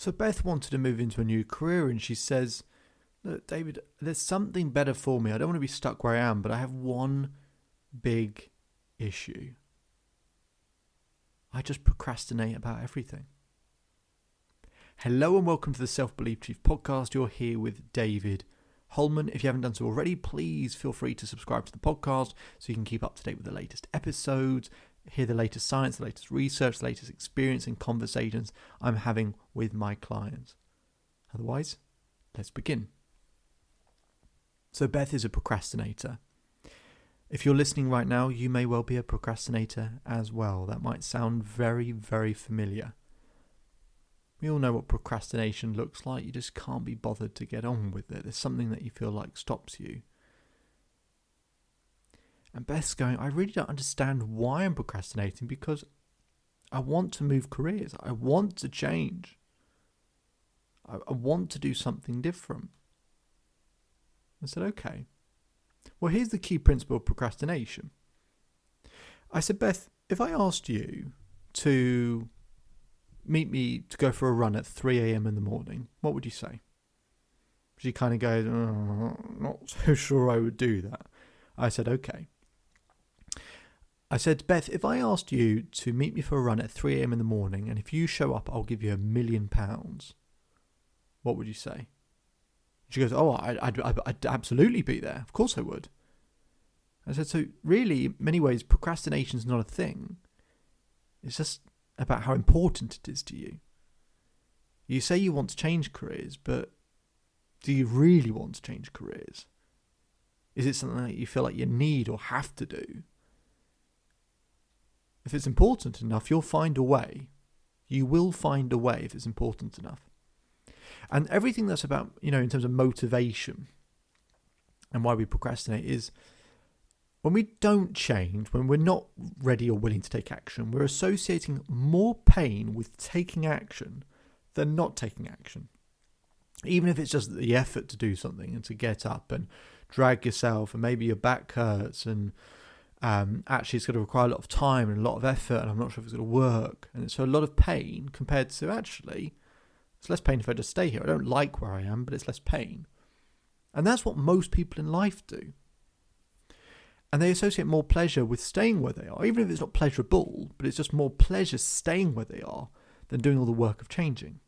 So Beth wanted to move into a new career, and she says, look, David, there's something better for me. I don't want to be stuck where I am, but I have one big issue. I just procrastinate about everything. Hello and welcome to the Self-Belief Chief podcast. You're here with David Holman. If you haven't done so already, please feel free to subscribe to the podcast so you can keep up to date with the latest episodes, hear the latest science, the latest research, the latest experience and conversations I'm having with my clients. Otherwise, let's begin. So Beth is a procrastinator. If you're listening right now, you may well be a procrastinator as well. That might sound very, very familiar. We all know what procrastination looks like. You just can't be bothered to get on with it. There's something that you feel like stops you. And Beth's going, I really don't understand why I'm procrastinating because I want to move careers. I want to change. I want to do something different. I said, okay. Well, here's the key principle of procrastination. I said, Beth, if I asked you to meet me to go for a run at 3 a.m. in the morning, what would you say? She kind of goes, not so sure I would do that. I said, okay. I said, Beth, if I asked you to meet me for a run at 3 a.m. in the morning, and if you show up, I'll give you £1 million, what would you say? She goes, oh, I'd absolutely be there. Of course I would. I said, so really, in many ways, procrastination is not a thing. It's just about how important it is to you. You say you want to change careers, but do you really want to change careers? Is it something that you feel like you need or have to do? If it's important enough, you'll find a way. You will find a way if it's important enough. And everything that's about, in terms of motivation and why we procrastinate is when we don't change, when we're not ready or willing to take action, we're associating more pain with taking action than not taking action. Even if it's just the effort to do something and to get up and drag yourself and maybe your back hurts and actually it's going to require a lot of time and a lot of effort and I'm not sure if it's going to work. And so a lot of pain compared to actually it's less pain if I just stay here. I don't like where I am, but it's less pain. And that's what most people in life do. And they associate more pleasure with staying where they are, even if it's not pleasurable, but it's just more pleasure staying where they are than doing all the work of changing.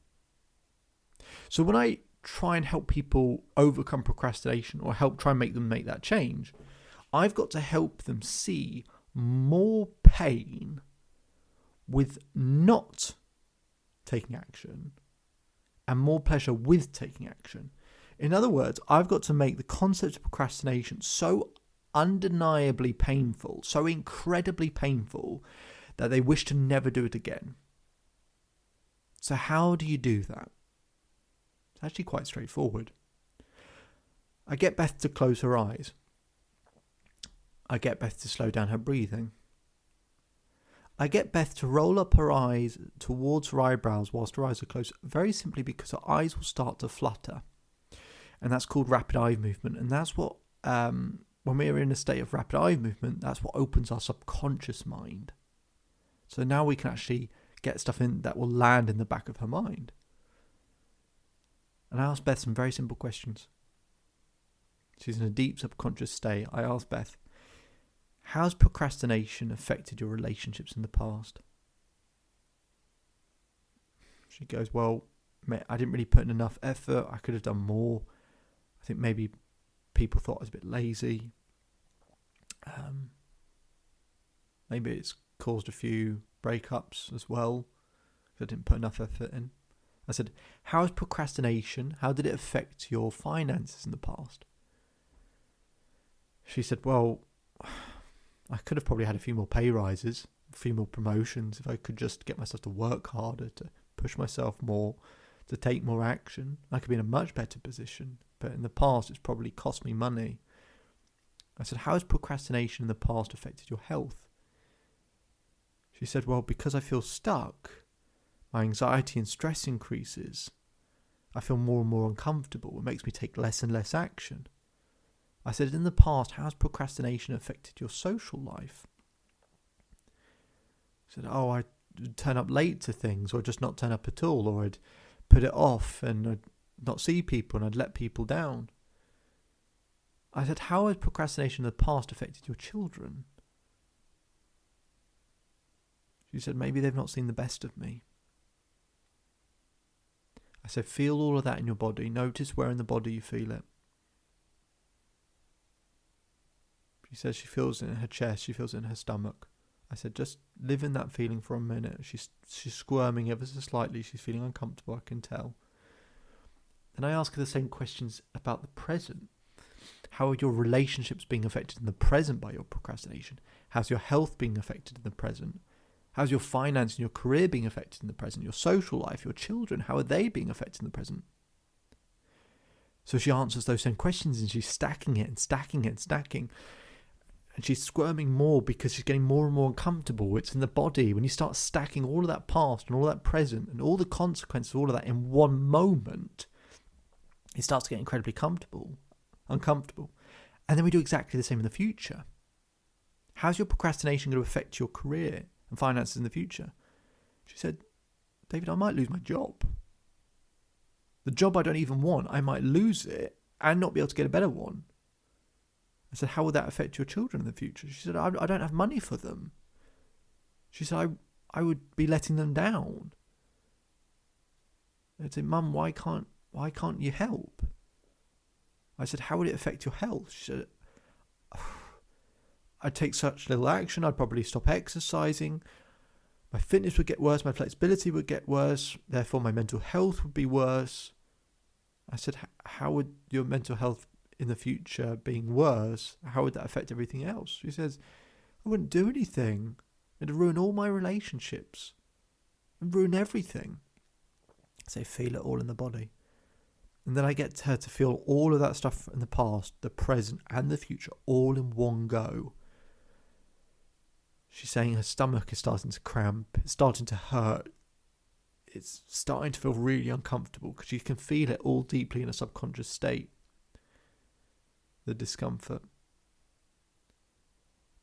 So when I try and help people overcome procrastination or help try and make them make that change, I've got to help them see more pain with not taking action and more pleasure with taking action. In other words, I've got to make the concept of procrastination so undeniably painful, so incredibly painful, that they wish to never do it again. So how do you do that? It's actually quite straightforward. I get Beth to close her eyes. I get Beth to slow down her breathing. I get Beth to roll up her eyes towards her eyebrows whilst her eyes are closed, very simply because her eyes will start to flutter. And that's called rapid eye movement. And that's what, when we're in a state of rapid eye movement, that's what opens our subconscious mind. So now we can actually get stuff in that will land in the back of her mind. And I asked Beth some very simple questions. She's in a deep subconscious state. I asked Beth, how's procrastination affected your relationships in the past? She goes, well, I didn't really put in enough effort. I could have done more. I think maybe people thought I was a bit lazy. Maybe it's caused a few breakups as well, because I didn't put enough effort in. I said, how did it affect your finances in the past? She said, well, I could have probably had a few more pay rises, a few more promotions if I could just get myself to work harder, to push myself more, to take more action. I could be in a much better position, but in the past it's probably cost me money. I said, how has procrastination in the past affected your health? She said, well, because I feel stuck, my anxiety and stress increases. I feel more and more uncomfortable. It makes me take less and less action. I said, in the past, how has procrastination affected your social life? She said, oh, I'd turn up late to things, or just not turn up at all, or I'd put it off and I'd not see people and I'd let people down. I said, how has procrastination in the past affected your children? She said, maybe they've not seen the best of me. I said, feel all of that in your body. Notice where in the body you feel it. She says she feels it in her chest. She feels it in her stomach. I said, just live in that feeling for a minute. She's squirming ever so slightly. She's feeling uncomfortable, I can tell. Then I ask her the same questions about the present. How are your relationships being affected in the present by your procrastination? How's your health being affected in the present? How's your finance and your career being affected in the present? Your social life, your children, how are they being affected in the present? So she answers those same questions and she's stacking it and stacking it and stacking. And she's squirming more because she's getting more and more uncomfortable. It's in the body. When you start stacking all of that past and all that present and all the consequences of all of that in one moment, it starts to get incredibly uncomfortable. And then we do exactly the same in the future. How's your procrastination going to affect your career and finances in the future? She said, David, I might lose my job. The job I don't even want, I might lose it and not be able to get a better one. I said, how will that affect your children in the future? She said, I don't have money for them. She said, I would be letting them down. I said, Mum, why can't you help? I said, how would it affect your health? She said, I'd take such little action. I'd probably stop exercising. My fitness would get worse. My flexibility would get worse. Therefore, my mental health would be worse. I said, how would your mental health in the future being worse, how would that affect everything else? She says, I wouldn't do anything. It'd ruin all my relationships. It'd ruin everything. So feel it all in the body. And then I get her to feel all of that stuff in the past, the present and the future, all in one go. She's saying her stomach is starting to cramp. It's starting to hurt. It's starting to feel really uncomfortable because you can feel it all deeply in a subconscious state. The discomfort.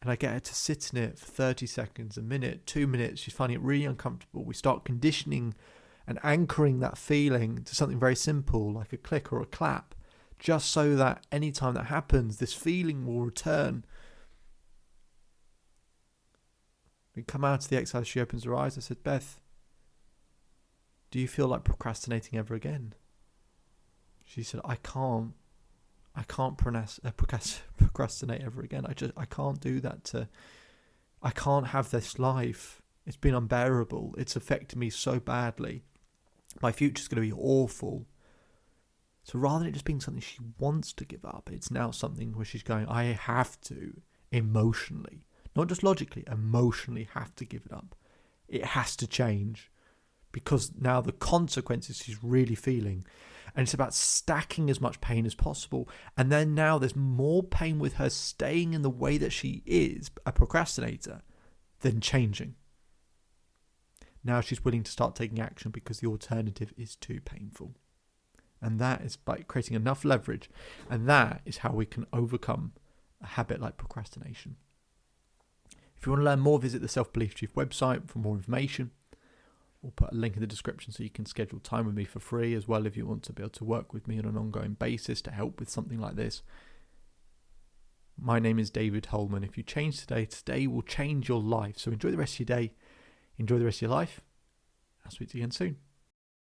And I get her to sit in it for 30 seconds, a minute, 2 minutes. She's finding it really uncomfortable. We start conditioning and anchoring that feeling to something very simple, like a click or a clap, just so that anytime that happens, this feeling will return. We come out of the exercise, she opens her eyes. I said, Beth, do you feel like procrastinating ever again? She said, I can't procrastinate ever again. I can't do that. I can't have this life. It's been unbearable. It's affected me so badly. My future's going to be awful. So rather than it just being something she wants to give up, it's now something where she's going, I have to emotionally, not just logically, emotionally have to give it up. It has to change because now the consequences she's really feeling. And it's about stacking as much pain as possible. And then now there's more pain with her staying in the way that she is, a procrastinator, than changing. Now she's willing to start taking action because the alternative is too painful. And that is by creating enough leverage. And that is how we can overcome a habit like procrastination. If you want to learn more, visit the Self-Belief Chief website for more information. We'll put a link in the description so you can schedule time with me for free as well if you want to be able to work with me on an ongoing basis to help with something like this. My name is David Holman. If you change today will change your life. So enjoy the rest of your day. Enjoy the rest of your life. I'll speak to you again soon.